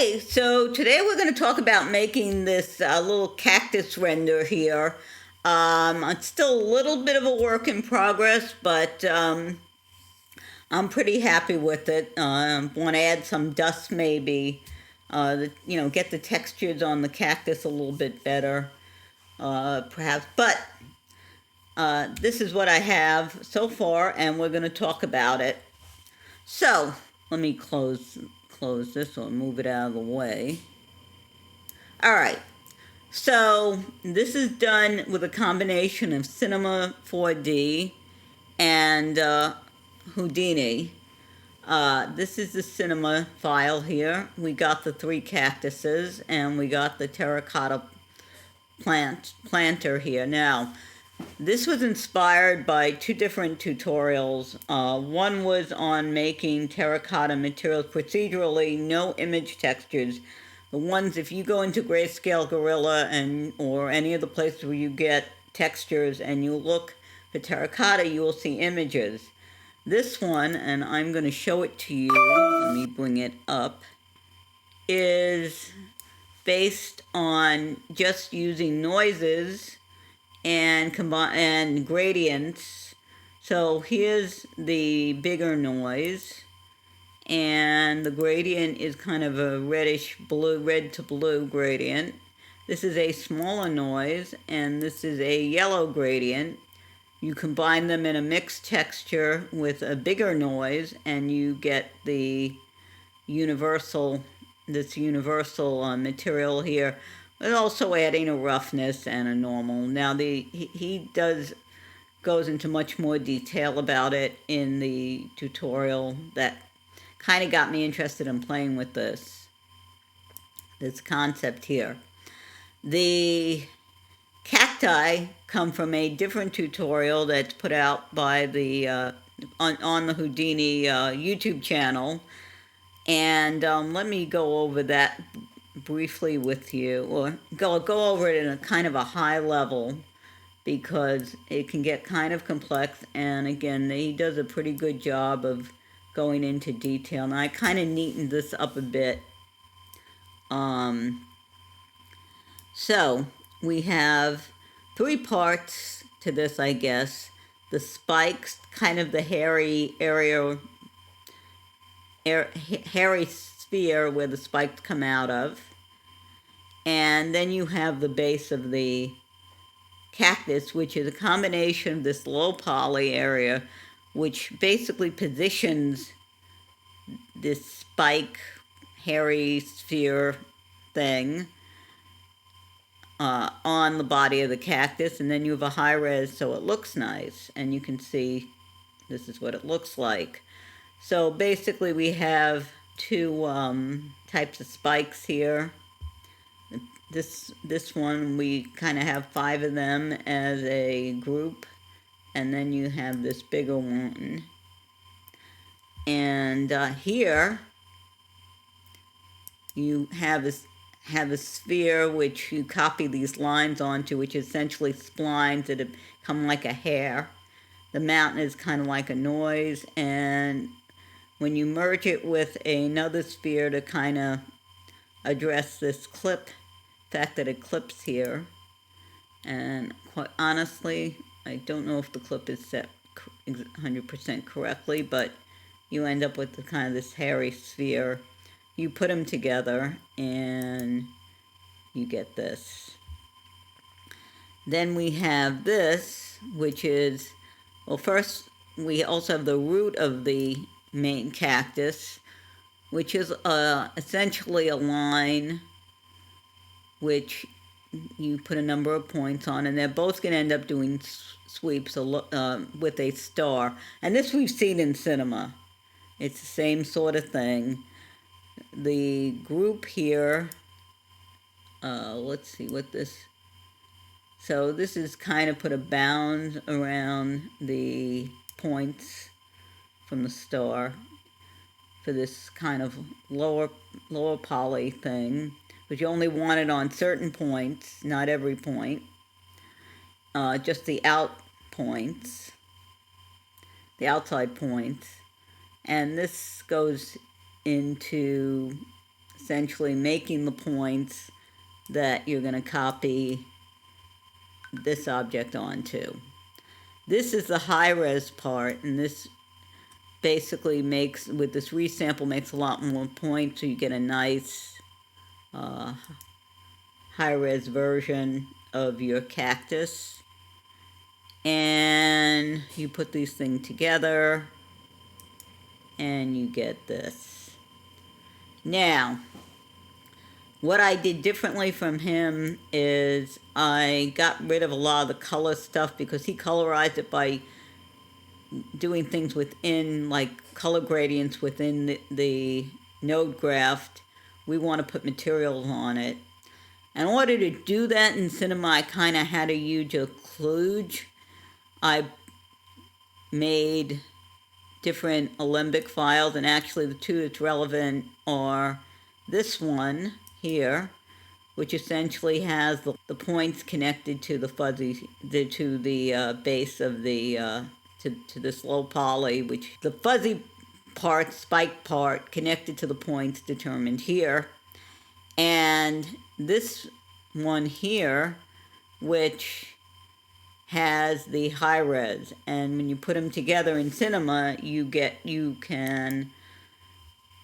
Okay, so today we're going to talk about making this little cactus render here. It's still a little bit of a work in progress, but I'm pretty happy with it. Want to add some dust maybe, get the textures on the cactus a little bit better, perhaps. But this is what I have so far, and we're going to talk about it. So let me close this or move it out of the way. All right. So this is done with a combination of Cinema 4D and Houdini. This is the cinema file here. We got the 3 cactuses and we got the terracotta planter here. Now, this was inspired by 2 different tutorials. One was on making terracotta materials procedurally, no image textures. The ones, if you go into Grayscale Gorilla or any of the places where you get textures and you look for terracotta, you will see images. This one, and I'm going to show it to you, let me bring it up, is based on just using noises and gradients. So here's the bigger noise, and the gradient is kind of a reddish blue, red to blue gradient. This is a smaller noise, and this is a yellow gradient. You combine them in a mixed texture with a bigger noise, and you get the universal material here, but also adding a roughness and a normal. Now he goes into much more detail about it in the tutorial that kind of got me interested in playing with this concept here. The cacti come from a different tutorial that's put out by the on the Houdini YouTube channel, and let me go over that briefly with you, or go over it in a kind of a high level, because it can get kind of complex, and again, he does a pretty good job of going into detail. Now I kind of neatened this up a bit. So we have 3 parts to this, I guess. The spikes, kind of the hairy area, hairy sphere where the spikes come out of. And then you have the base of the cactus, which is a combination of this low poly area, which basically positions this spike, hairy sphere thing on the body of the cactus, and then you have a high res so it looks nice, and you can see this is what it looks like. So basically we have 2 types of spikes here. This one, we kind of have 5 of them as a group, and then you have this bigger one. And here you have a sphere which you copy these lines onto, which is essentially splines that become like a hair. The mountain is kind of like a noise, and when you merge it with another sphere to kind of address this fact that it clips here, and quite honestly, I don't know if the clip is set 100% correctly, but you end up with the kind of this hairy sphere. You put them together and you get this. Then we have this, which is, well, first we also have the root of the main cactus, which is essentially a line which you put a number of points on, and they're both going to end up doing sweeps with a star. And this we've seen in cinema. It's the same sort of thing. The group here, let's see what this, so this is kind of put a bound around the points from the star for this kind of lower poly thing, but you only want it on certain points, not every point, just the outside points. And this goes into essentially making the points that you're going to copy this object onto. This is the high-res part, and this basically makes, with this resample, makes a lot more points, so you get a nice high-res version of your cactus. And you put these things together, and you get this. Now, what I did differently from him is I got rid of a lot of the color stuff, because he colorized it by doing things within, like color gradients within the node graph. We want to put materials on it. In order to do that in Cinema, I kind of had to use a kludge. I made different alembic files, and actually the two that's relevant are this one here, which essentially has the points connected to the fuzzy, to the base of the, to this low poly, which the fuzzy part, spike part, connected to the points determined here. And this one here, which has the high res, and when you put them together in Cinema, you can,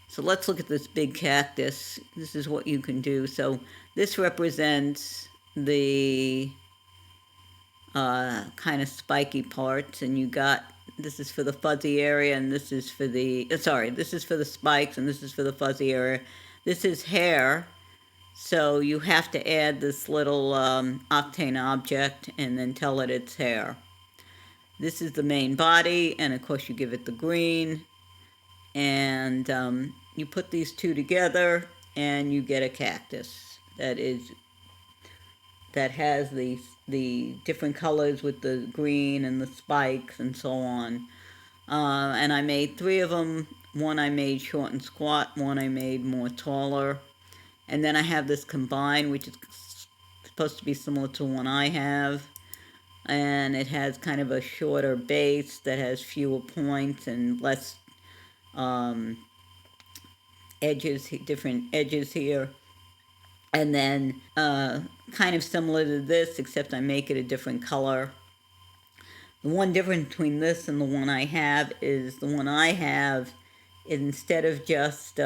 so let's look at this big cactus. This is what you can do. So this represents the kind of spiky parts, and you got, this is for the fuzzy area, and this is for the, this is for the spikes, and this is for the fuzzy area. This is hair. So you have to add this little Octane object and then tell it it's hair. This is the main body, and of course you give it the green, and you put these two together and you get a cactus that has the different colors with the green and the spikes and so on. And I made 3 of them. One I made short and squat, one I made more taller. And then I have this combined, which is supposed to be similar to one I have. And it has kind of a shorter base that has fewer points and less edges, different edges here. And then kind of similar to this, except I make it a different color. The one difference between this and the one I have is the one I have, instead of just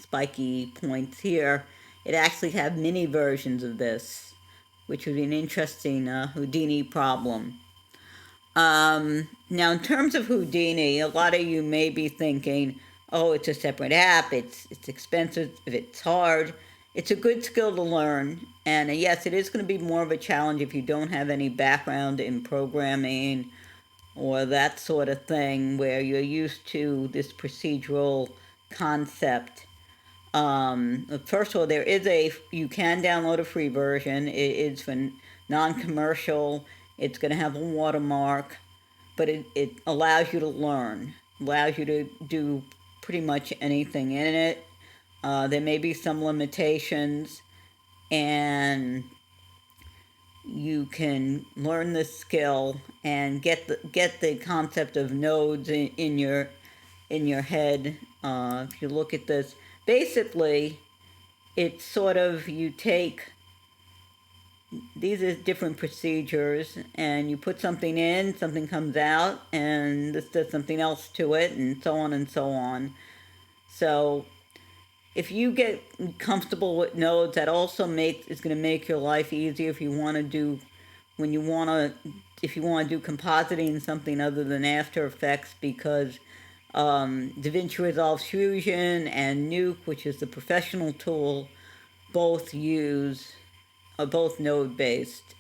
spiky points here, it actually have mini versions of this, which would be an interesting Houdini problem. Now, in terms of Houdini, a lot of you may be thinking, oh, it's a separate app, it's expensive, it's hard. It's a good skill to learn, and yes, it is going to be more of a challenge if you don't have any background in programming or that sort of thing, where you're used to this procedural concept. First of all, you can download a free version. It is for non-commercial. It's going to have a watermark, but it allows you to learn, allows you to do pretty much anything in it. There may be some limitations, and you can learn this skill and get the concept of nodes in your head. If you look at this, basically, it's sort of, you take, these are different procedures, and you put something in, something comes out, and this does something else to it, and so on and so on. So if you get comfortable with nodes, that also is going to make your life easier if you want to do, if you want to do compositing in something other than After Effects, because DaVinci Resolve Fusion and Nuke, which is the professional tool, both node-based.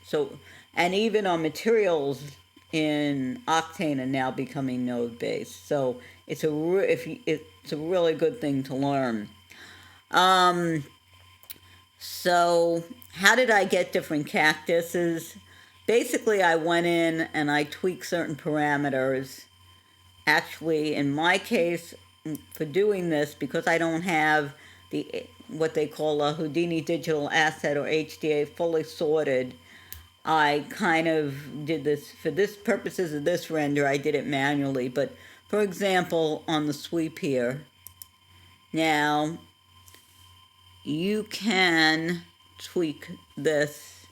So, and even our materials in Octane are now becoming node-based. So it's a really good thing to learn. So how did I get different cactuses? Basically, I went in and I tweaked certain parameters. Actually, in my case, for doing this, because I don't have what they call a Houdini digital asset, or HDA, fully sorted, I kind of did this, for this purposes of this render, I did it manually. But for example, on the sweep here, now you can tweak this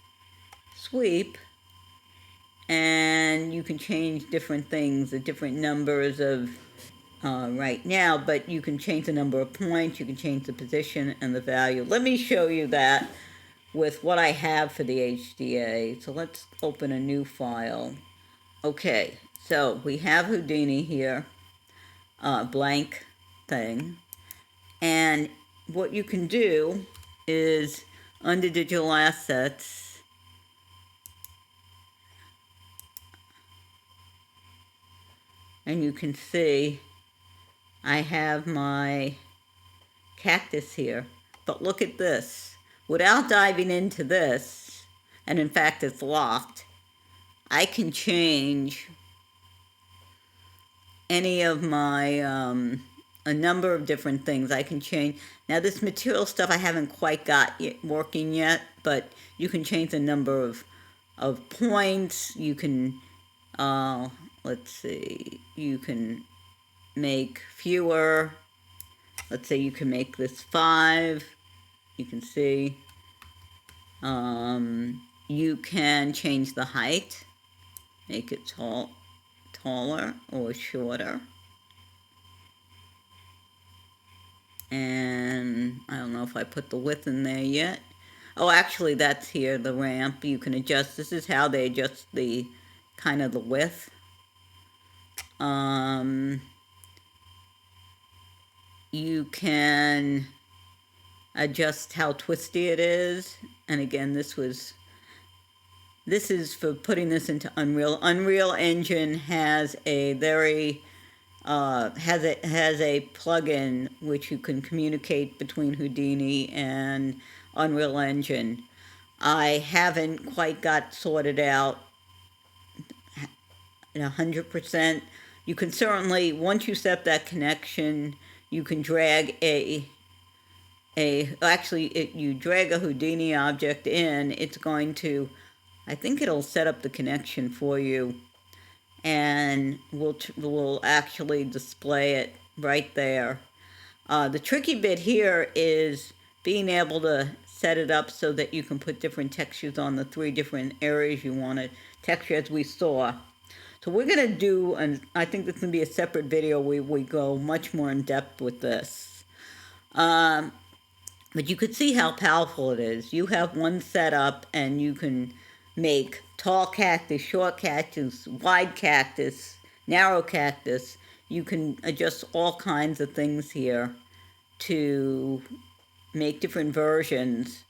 sweep, and you can change different things, the different numbers of right now, but you can change the number of points, you can change the position and the value. Let me show you that with what I have for the HDA. So let's open a new file. Okay, so we have Houdini here, blank thing. And what you can do is under digital assets, and you can see I have my cactus here. But look at this. Without diving into this, and in fact it's locked, I can change any of my, a number of different things. I can change, now this material stuff I haven't quite got working yet, but you can change the number of points. You can, let's see, you can make fewer. Let's say you can make this 5. You can see. You can change the height, make it taller or shorter. And I don't know if I put the width in there yet. Oh, actually that's here, the ramp. You can adjust, this is how they adjust the kind of the width. You can adjust how twisty it is. And again, this is for putting this into Unreal. Unreal Engine has a very has a plugin which you can communicate between Houdini and Unreal Engine. I haven't quite got sorted out 100%. You can certainly, once you set that connection, you can drag you drag a Houdini object in, it's going to, I think it'll set up the connection for you, and we'll actually display it right there. The tricky bit here is being able to set it up so that you can put different textures on the 3 different areas you want to texture, as we saw. So we're going to do, and I think this is going to be a separate video where we go much more in depth with this. But you could see how powerful it is. You have one setup and you can make tall cactus, short cactus, wide cactus, narrow cactus. You can adjust all kinds of things here to make different versions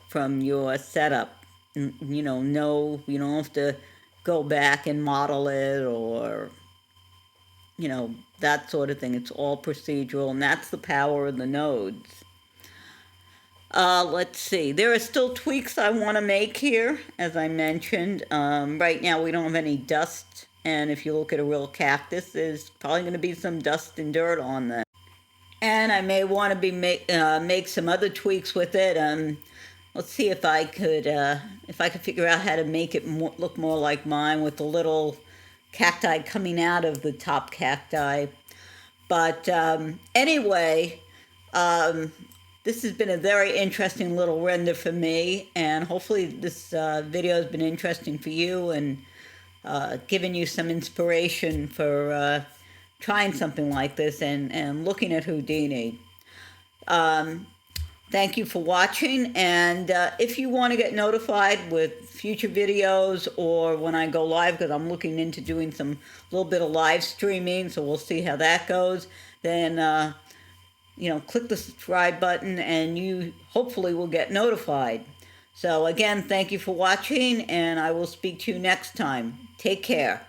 from your setup. You know, you don't have to go back and model it or, you know, that sort of thing. It's all procedural, and that's the power of the nodes. Let's see. There are still tweaks I want to make here, as I mentioned. Right now we don't have any dust, and if you look at a real cactus, there's probably going to be some dust and dirt on that. And I may want to make some other tweaks with it. Let's see if I could figure out how to make it look more like mine, with the little cacti coming out of the top cacti. But anyway, this has been a very interesting little render for me, and hopefully this video has been interesting for you and given you some inspiration for trying something like this and looking at Houdini. Thank you for watching, and if you want to get notified with future videos or when I go live, because I'm looking into doing some little bit of live streaming, so we'll see how that goes, then you know, click the subscribe button and you hopefully will get notified. So again, thank you for watching, and I will speak to you next time. Take care.